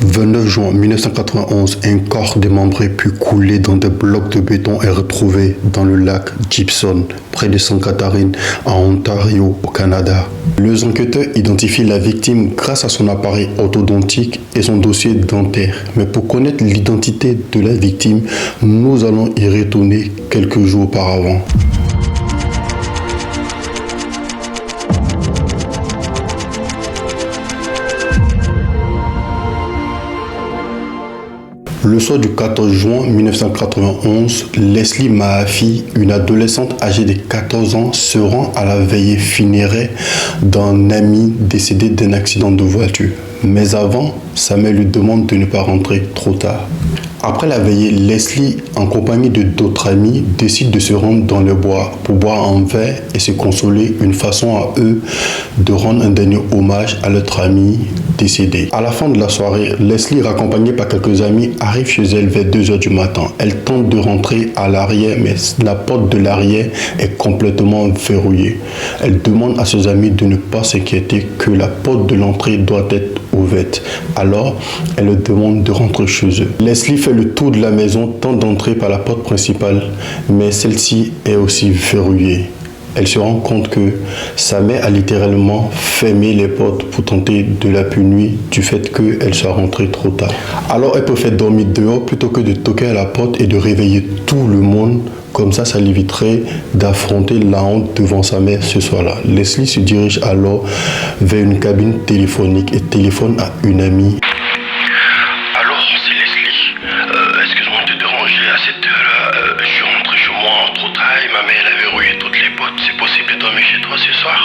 29 juin 1991, un corps démembré puis coulé dans des blocs de béton est retrouvé dans le lac Gibson, près de Sainte Catherine, en Ontario, au Canada. Les enquêteurs identifient la victime grâce à son appareil orthodontique et son dossier dentaire. Mais pour connaître l'identité de la victime, nous allons y retourner quelques jours auparavant. Le soir du 14 juin 1991, Leslie Mahaffey, une adolescente âgée de 14 ans, se rend à la veillée funéraire d'un ami décédé d'un accident de voiture. Mais avant, sa mère lui demande de ne pas rentrer trop tard. Après la veillée, Leslie, en compagnie de d'autres amis, décide de se rendre dans le bois pour boire un verre et se consoler, une façon à eux de rendre un dernier hommage à leur ami décédé. À la fin de la soirée, Leslie, raccompagnée par quelques amis, arrive chez elle vers 2 h du matin. Elle tente de rentrer à l'arrière, mais la porte de l'arrière est complètement verrouillée. Elle demande à ses amis de ne pas s'inquiéter, que la porte de l'entrée doit être ouverte. Alors, elle leur demande de rentrer chez eux. Leslie fait le tour de la maison, tente d'entrer par la porte principale, mais celle-ci est aussi verrouillée. Elle se rend compte que sa mère a littéralement fermé les portes pour tenter de la punir du fait qu'elle soit rentrée trop tard. Alors elle préfère dormir dehors plutôt que de toquer à la porte et de réveiller tout le monde. Comme ça l'éviterait d'affronter la honte devant sa mère ce soir-là. Leslie se dirige alors vers une cabine téléphonique et téléphone à une amie. Alors, c'est Leslie. Excuse-moi de te déranger à cette heure-là. Je suis rentré chez moi trop tard et ma mère elle a verrouillé toutes les portes. C'est possible de dormir chez toi ce soir?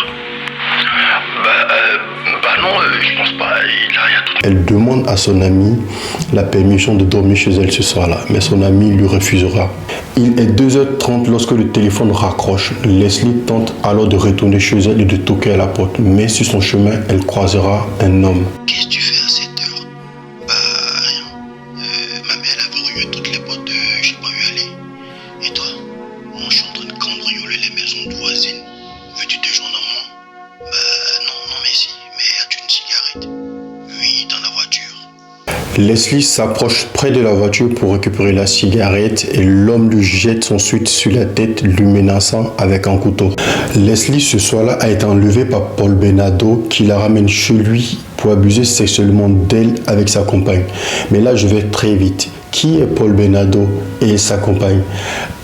Non, je pense pas. Il a rien tout. Elle demande à son ami la permission de dormir chez elle ce soir-là, mais son ami lui refusera. Il est 2 h 30 lorsque le téléphone raccroche. Leslie tente alors de retourner chez elle et de toquer à la porte, mais sur son chemin, elle croisera un homme. Qu'est-ce que tu fais à cette heure? Rien. Ma mère elle a verrouillé toutes les portes, je sais pas où aller. Et toi? Moi je suis en train de cambrioler les maisons voisines. Veux-tu te joindre à moi? Non merci. Mais as-tu une cigarette? Oui, dans la voiture. Leslie s'approche près de la voiture pour récupérer la cigarette et l'homme lui jette ensuite sur la tête, lui menaçant avec un couteau. Leslie, ce soir-là, a été enlevée par Paul Benado qui la ramène chez lui pour abuser sexuellement d'elle avec sa compagne. Mais là, je vais très vite. Qui est Paul Benado et sa compagne?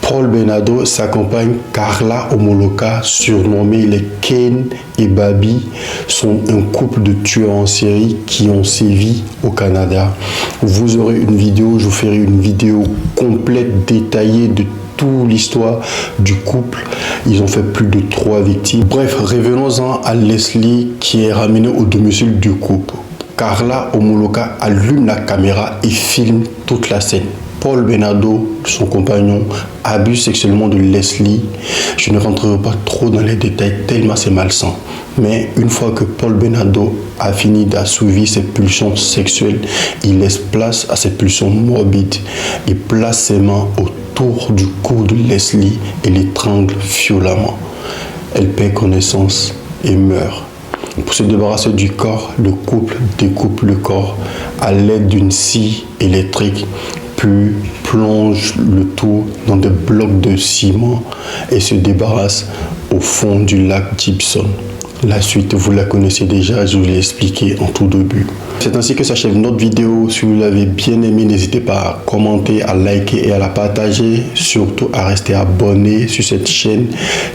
Paul Benado, sa compagne Carla Omoloka, surnommée les Ken et Babi, sont un couple de tueurs en série qui ont sévi au Canada. Vous aurez une vidéo, je vous ferai une vidéo complète, détaillée de toute l'histoire du couple. Ils ont fait plus de 3 victimes. Bref, revenons-en à Leslie qui est ramenée au domicile du couple. Carla Omoloka allume la caméra et filme toute la scène. Paul Benado, son compagnon, abuse sexuellement de Leslie. Je ne rentrerai pas trop dans les détails tellement c'est malsain. Mais une fois que Paul Benado a fini d'assouvir ses pulsions sexuelles, il laisse place à ses pulsions morbides. Il place ses mains autour du cou de Leslie et l'étrangle violemment. Elle perd connaissance et meurt. Pour se débarrasser du corps, le couple découpe le corps à l'aide d'une scie électrique, puis plonge le tout dans des blocs de ciment et se débarrasse au fond du lac Gibson. La suite, vous la connaissez déjà, je vous l'ai expliqué en tout début. C'est ainsi que s'achève notre vidéo. Si vous l'avez bien aimé, n'hésitez pas à commenter, à liker et à la partager. Surtout à rester abonné sur cette chaîne.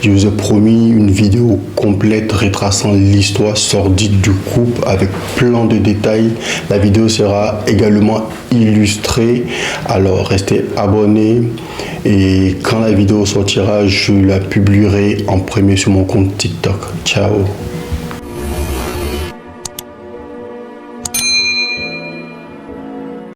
Je vous ai promis une vidéo complète retraçant l'histoire sordide du couple avec plein de détails. La vidéo sera également illustrée. Alors restez abonnés. Et quand la vidéo sortira, je la publierai en premier sur mon compte TikTok. Ciao.